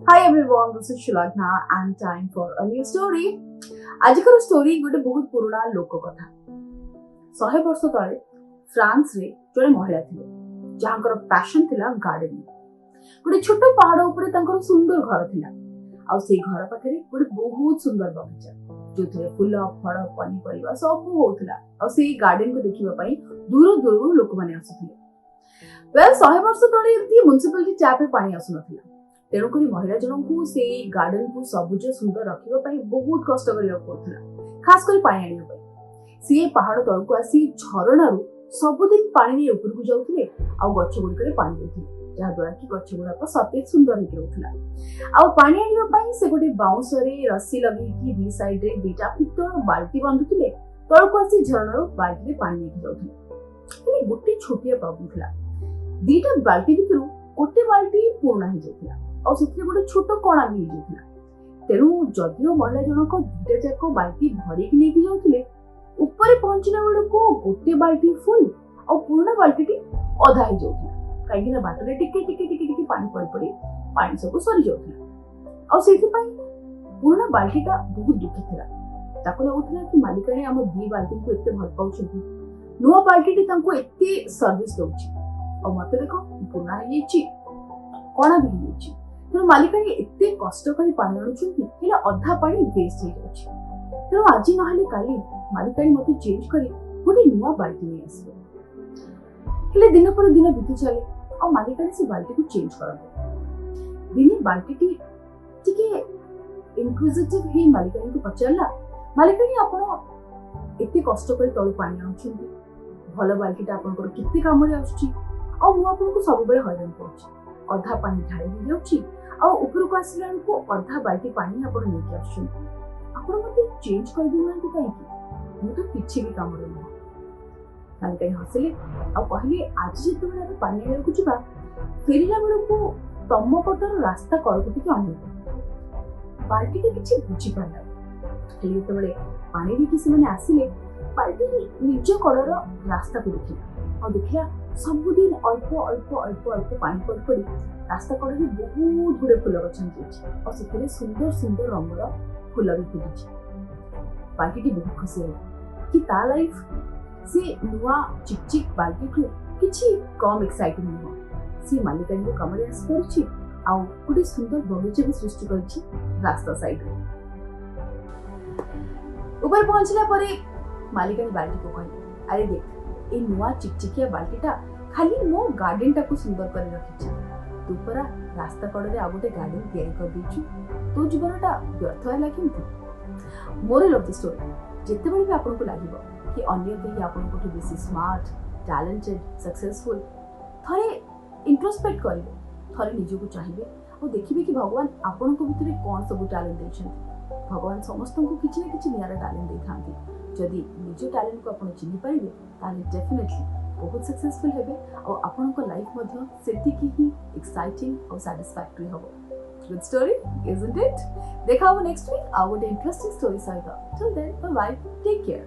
Hi everyone, this is Shilagna and time for a new story. आजिकर story गोटे बहुत पुराना लोक कथा 100 वर्ष तले फ्रांस रे जड़े महिला थिले जहांकर पैशन थिला गार्डनिंग। गोटे छोट पहाड़ ऊपर तांकर सुंदर घर थिला आ से घर पाखरे गोटे बहुत सुंदर बगीचा जोथिरे फूल फल पनीपरिया सब होथिला आ से गार्डन को देखिबा पई दूर दूर लोक माने आसुथिले। वेल 100 वर्ष तले एमती म्युनिसिपालिटी टैप रे पानी आसुनथिला तेणुक महिला जनक से गार्डन को सबुज सुंदर रखापी बहुत कष्ट कर खास कर पानी आने सी पहाड़ तलक आसी झरणार सबुदिन पानी उपरकू जाऊे आ गछ गुड़िक पानी देते जहाद्वारा कि गछ गुड़ाक सतेज सुंदर होता पानी आने से गोटे बाउंस रस्सी लगे दी साइड रे दीटा पितल बाल्टी बांधुले तलक आसी झरणार बाल्टी में पानी लेके जाऊे गोटे छोटिया प्रॉब्लम था दीटा बाल्टी भर गोटे बाल्टी पूर्ण हो जाता और गोटे छोट कणा भी हो तेणु जदिओ महिला जनक दुटा जाक बाल्टी भरिक नहीं जाते ऊपर पहुंचला बेलू गोटे बाल्टी फुल और पुराना बाल्टी अधा हो जाता कहीं बाटर टिके टिके टिके टिके पानी पड़ पड़े पानी सब सरी जाता पुराना बाल्टीटा बहुत दुखी था लगुला कि मालिकाणी आम दी बाल्टी को एत भल पाँच नुआ बाल्टी एत सर्विस दौर और मत देख पुराना कणा भी हो तेणु मालिकाणी एत कष्ट कर पानी आणुंट अधा पानी वेस्ट हो जाए तेणु आज ना काली मालिकाणी मत चेंज कर गोटे नुआ बाल्टी नहीं आस दिन पर दिन बीती चले और मालिकाणी से बाल्टी को चेंज कर दिने बाल्टी इनक्विजिटिव हे मालिकाणी को पचारा मालिकाणी आपण एत कष्ट कर तलू पानी आणुंट भल बाल्टीटा आपंकर केते काम आपको सब हैरान कर अधा पानी ढाई हो जाउछि आ ऊपर को आसिला को अधा बाल्टी पानी आपण लेके आछन आपण मते चेंज कर दिनांती काई कि मु तो किछि भी काम रे न काई काई हसले आ कहले आज जेते बेला पानी आले को जिबा फेरिला बेला को तम पटर रास्ता कर को टिके आने बाल्टी के किछि बुझी पाला जेते बेले पानी रे किसी माने आसिले बाल्टी निज कलर रास्ता को देखिला और देखिला सबुदिन अल्प अल्प अल्प अल्प पानी पड़ पड़ी रास्ता कड़े बहुत गुड़े फूल गई और से सुंदर सुंदर रंगर फूल भी फुटी बाल्टी बहुत खुशी है कि ता लाइफ से नुआ चिकचिक बाल्टी ठू किछि कम एक्साइटिंग नुह सी मालिकाणी को कम आस गोटे सुंदर बगीचा भी सृष्टि कर रास्ता साइड ऊपर पहुंचला मालिकाणी बाल्टी को कही अरे देख ए नुआ चिकचिकिया बाल्टीटा खाली मो गार्डन टा को सुंदर कर रखी तू परा रास्ता कड़े आ गोटे गार्डन तैयारी कर देछु तो जीवनटा व्यर्थ है केमती मोरल ऑफ द स्टोरी जेते बड़ी भी आपन को लागिबो कि अन्य कहीं आपन को बेसी स्मार्ट टैलेंटेड सक्सेसफुल थरे इंट्रोस्पेक्ट करिवे थरे निज को चाहिए और देखिबे कि भगवान आपन को भीतर कोन सब टैलेंट दैछन भगवान समस्त को किछि ना किछि नियारा टैलेंट दैथांती जदि निज टैलेंट को आपन चिन्हि पारिबे ताले डेफिनेटली बहुत सक्सेसफुल हेबे और आपन को लाइफ मध्ये सेतिकी ही एक्साइटिंग और सैटिस्फैक्टरी होबो गुड स्टोरी इजंट इट देखा नेक्स्ट वीक आ गोटे इंटरेस्टिंग स्टोरी सहित till then bye bye take care.